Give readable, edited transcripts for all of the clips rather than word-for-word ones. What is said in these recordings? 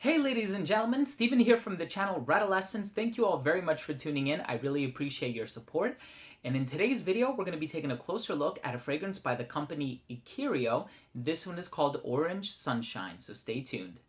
Hey ladies and gentlemen, Steven here from the channel Radolescence. Thank you all very much for tuning in. I really appreciate your support. And in today's video, we're going to be taking a closer look at a fragrance by the company Ikiryo. This one is called Orange Sunshine, so stay tuned.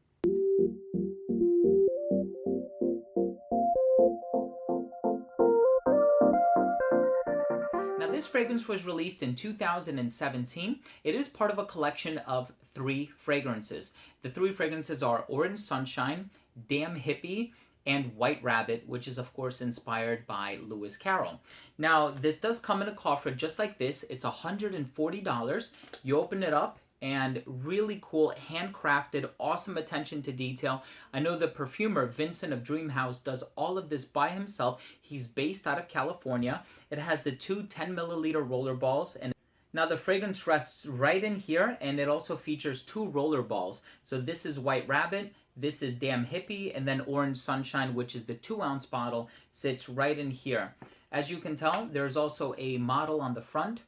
Now this fragrance was released in 2017. It is part of a collection of 3 fragrances. The 3 fragrances are Orange Sunshine, Damn Hippie, and White Rabbit, which is of course inspired by Lewis Carroll. Now this does come in a coffer just like this. It's $140. You open it up and really cool, handcrafted, awesome attention to detail. I know the perfumer, Vincent of Dream House, does all of this by himself. He's based out of California. It has the 2 10-milliliter roller balls, and now the fragrance rests right in here, and it also features 2 roller balls. So this is White Rabbit, this is Damn Hippie, and then Orange Sunshine, which is the 2-ounce bottle, sits right in here. As you can tell, there's also a model on the front.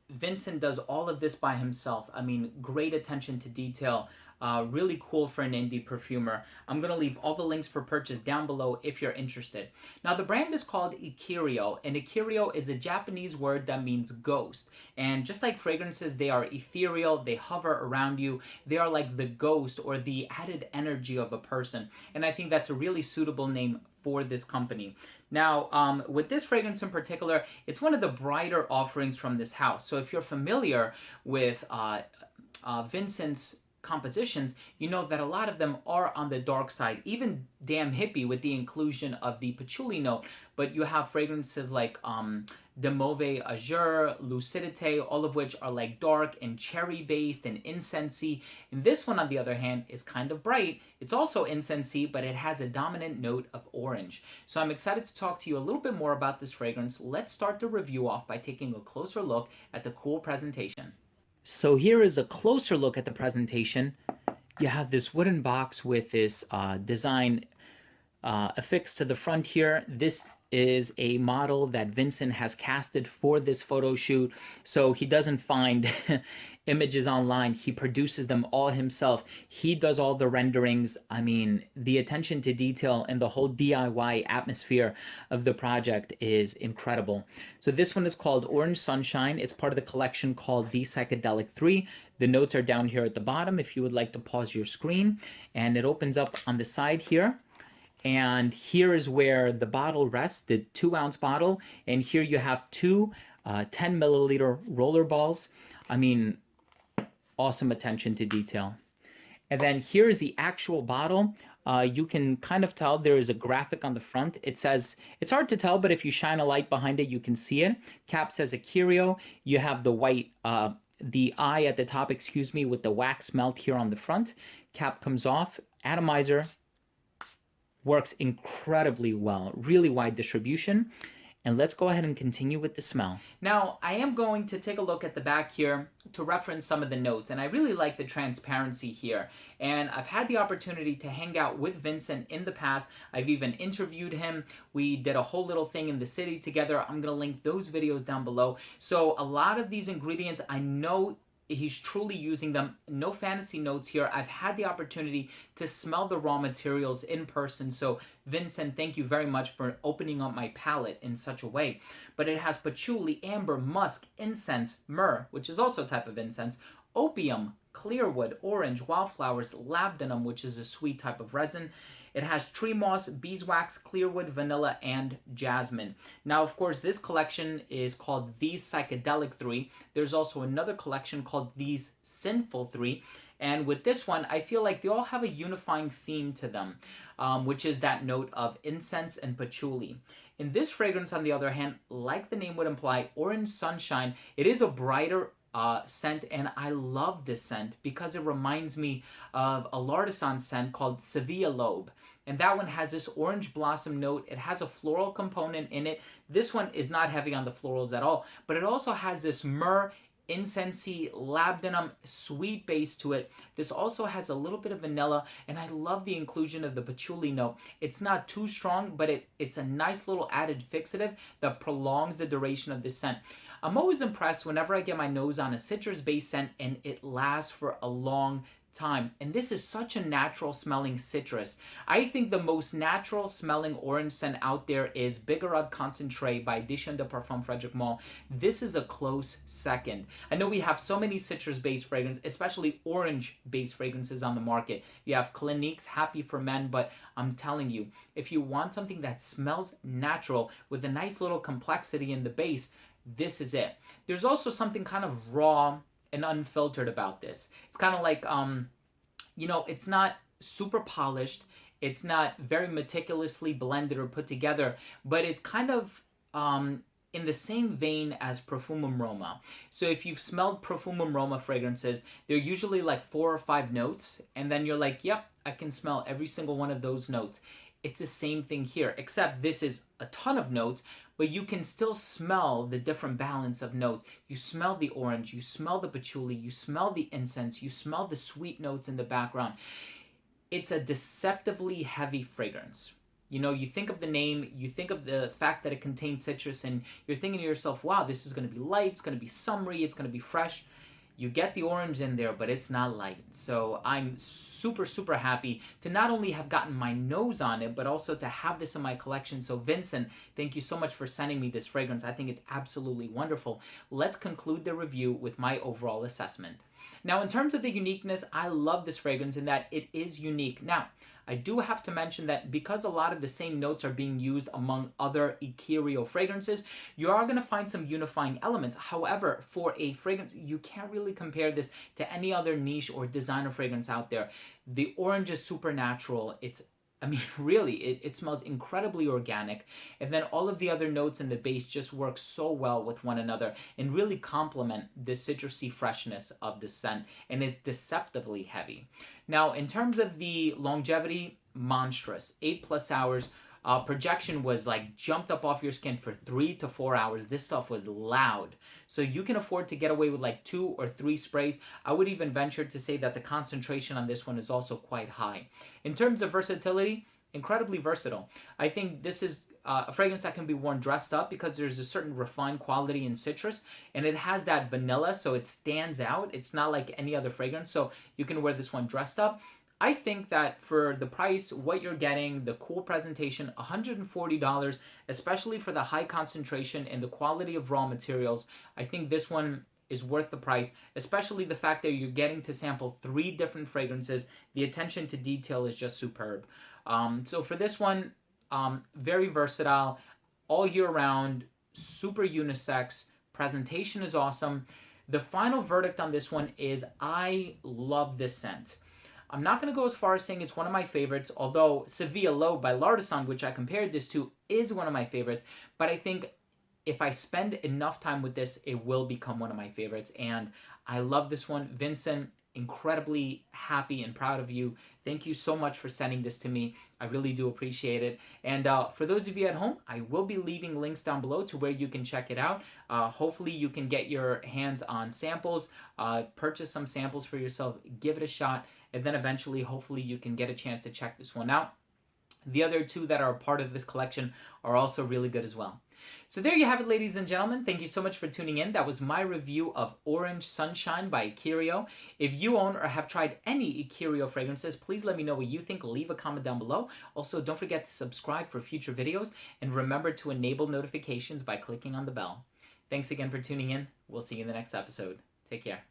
Vincent does all of this by himself. I mean, great attention to detail. Really cool for an indie perfumer. I'm going to leave all the links for purchase down below if you're interested. Now, the brand is called Ikiryo, and Ikiryo is a Japanese word that means ghost. And just like fragrances, they are ethereal, they hover around you. They are like the ghost or the added energy of a person. And I think that's a really suitable name for this company. Now, with this fragrance in particular, it's one of the brighter offerings from this house. So if you're familiar with Vincent's compositions, you know that a lot of them are on the dark side. Even Damn Hippie with the inclusion of the patchouli note, but you have fragrances like De Mauve Azure, Lucidite, all of which are like dark and cherry based and incensey. And this one, on the other hand, is kind of bright. It's also incensey, but it has a dominant note of orange. So I'm excited to talk to you a little bit more about this fragrance. Let's start the review off by taking a closer look at the cool presentation. So here is a closer look at the presentation. You have this wooden box with this design affixed to the front here. This is a model that Vincent has casted for this photo shoot, so he doesn't find images online. He produces them all himself. He does all the renderings. I mean, the attention to detail and the whole DIY atmosphere of the project is incredible. So this one is called Orange Sunshine. It's part of the collection called The Psychedelic 3. The notes are down here at the bottom if you would like to pause your screen, and it opens up on the side here. And here is where the bottle rests, the 2-ounce bottle. And here you have 2 10-milliliter roller balls. I mean, awesome attention to detail. And then here is the actual bottle. You can kind of tell there is a graphic on the front. It says, it's hard to tell, but if you shine a light behind it, you can see it. Cap says Ikiryo. You have the white, the eye at the top, excuse me, with the wax melt here on the front. Cap comes off. Atomizer works incredibly well, really wide distribution. And let's go ahead and continue with the smell. Now, I am going to take a look at the back here to reference some of the notes, and I really like the transparency here. And I've had the opportunity to hang out with Vincent in the past. I've even interviewed him. We did a whole little thing in the city together. I'm gonna link those videos down below. So a lot of these ingredients, I know he's truly using them. No fantasy notes here. I've had the opportunity to smell the raw materials in person. So Vincent, thank you very much for opening up my palate in such a way. But it has patchouli, amber, musk, incense, myrrh, which is also a type of incense, opium, clearwood, orange, wildflowers, labdanum, which is a sweet type of resin. It has tree moss, beeswax, clearwood, vanilla, and jasmine. Now, of course, this collection is called These Psychedelic 3. There's also another collection called These Sinful 3. And with this one, I feel like they all have a unifying theme to them, which is that note of incense and patchouli. In this fragrance, on the other hand, like the name would imply, Orange Sunshine, it is a brighter scent, and I love this scent because it reminds me of a Lardisson scent called Sevilla Lobe. And that one has this orange blossom note. It has a floral component in it. This one is not heavy on the florals at all, but it also has this myrrh, incensey, labdanum, sweet base to it. This also has a little bit of vanilla, and I love the inclusion of the patchouli note. It's not too strong, but it's a nice little added fixative that prolongs the duration of this scent. I'm always impressed whenever I get my nose on a citrus-based scent and it lasts for a long time. And this is such a natural smelling citrus. I think the most natural smelling orange scent out there is Bigarade Concentré by Edition de Parfum Frederic Malle. This is a close second. I know we have so many citrus-based fragrances, especially orange-based fragrances on the market. You have Clinique's Happy for Men, but I'm telling you, if you want something that smells natural with a nice little complexity in the base, this is it. There's also something kind of raw and unfiltered about this. It's kind of like, it's not super polished. It's not very meticulously blended or put together, but it's kind of in the same vein as Profumum Roma. So if you've smelled Profumum Roma fragrances, they're usually like 4 or 5 notes, and then you're like, yep, I can smell every single one of those notes. It's the same thing here, except this is a ton of notes, but you can still smell the different balance of notes. You smell the orange, you smell the patchouli, you smell the incense, you smell the sweet notes in the background. It's a deceptively heavy fragrance. You think of the name, you think of the fact that it contains citrus, and you're thinking to yourself, wow, this is going to be light, it's going to be summery, it's going to be fresh. You get the orange in there, but it's not light. So I'm super, super happy to not only have gotten my nose on it, but also to have this in my collection. So Vincent, thank you so much for sending me this fragrance. I think it's absolutely wonderful. Let's conclude the review with my overall assessment. Now, in terms of the uniqueness, I love this fragrance in that it is unique. Now, I do have to mention that because a lot of the same notes are being used among other Ikiryo fragrances, you are going to find some unifying elements. However, for a fragrance, you can't really compare this to any other niche or designer fragrance out there. The orange is supernatural. Really, it smells incredibly organic. And then all of the other notes in the base just work so well with one another and really complement the citrusy freshness of the scent. And it's deceptively heavy. Now, in terms of the longevity, monstrous. 8+ hours. Projection was like jumped up off your skin for 3 to 4 hours. This stuff was loud. So you can afford to get away with like 2 or 3 sprays. I would even venture to say that the concentration on this one is also quite high. In terms of versatility, incredibly versatile. I think this is a fragrance that can be worn dressed up because there's a certain refined quality in citrus, and it has that vanilla, so it stands out. It's not like any other fragrance, so you can wear this one dressed up. I think that for the price, what you're getting, the cool presentation, $140, especially for the high concentration and the quality of raw materials, I think this one is worth the price, especially the fact that you're getting to sample 3 different fragrances. The attention to detail is just superb. So for this one, very versatile, all year round, super unisex, presentation is awesome. The final verdict on this one is I love this scent. I'm not going to go as far as saying it's one of my favorites, although Sevilla Low by L'Artisan, which I compared this to, is one of my favorites. But I think if I spend enough time with this, it will become one of my favorites. And I love this one. Vincent, incredibly happy and proud of you. Thank you so much for sending this to me. I really do appreciate it. And for those of you at home, I will be leaving links down below to where you can check it out. Hopefully you can get your hands on samples, purchase some samples for yourself, give it a shot, and then eventually, hopefully you can get a chance to check this one out. The other 2 that are a part of this collection are also really good as well. So there you have it, ladies and gentlemen. Thank you so much for tuning in. That was my review of Orange Sunshine by Ikiryo. If you own or have tried any Ikiryo fragrances, please let me know what you think. Leave a comment down below. Also, don't forget to subscribe for future videos, and remember to enable notifications by clicking on the bell. Thanks again for tuning in. We'll see you in the next episode. Take care.